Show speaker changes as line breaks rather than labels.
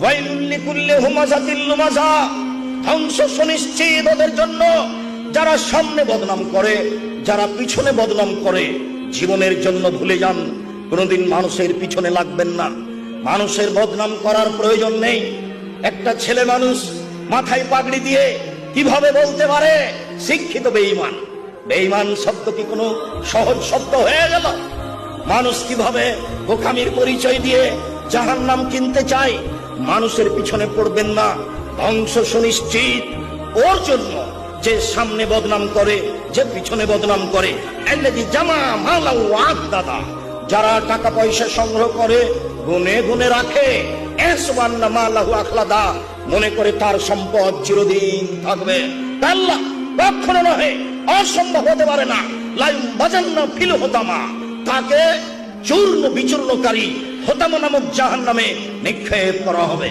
ওয়াইলুল লিকুল্লি হুমাযাতিল লুমাযা, ধ্বংস সুনিশ্চিত ওদের জন্য যারা সামনে বদনাম করে, যারা পিছনে বদনাম করে। জীবনের জন্য ভুলে যান, কোনোদিন মানুষের পিছনে লাগবেন না। মানুষের বদনাম করার প্রয়োজন নেই। একটা ছেলে মানুষ মাথায় পাগড়ি দিয়ে কিভাবে বলতে পারে শিক্ষিত বেঈমান? বেঈমান শব্দ কি কোনো সহজ শব্দ হয়ে গেল? মানুষ কিভাবে বোকামির পরিচয় দিয়ে জাহান্নাম কিনতে চায়? মানুষের পিছনে পড়বেন না, ধ্বংস সুনিশ্চিত ওর জন্য যে সামনে বদনাম করে, যে পিছনে বদনাম করে। আল্লাযী জামা মালা ওয়া আদ্দাদা, যারা টাকা পয়সা সংগ্রহ করে গুনে গুনে রাখে, এসবান্না মালাহু আখলাদা, মনে করে তার সম্পদ চিরদিন থাকবে। আল্লাহ কখনো নহে, অসম্ভব হতে পারে না। লাইম বাজান্না ফিল হোতামা, তাকে চূর্ণ বিচূর্ণকারী হোতামা নামক জাহান্নামে নিক্ষেপ করা হবে।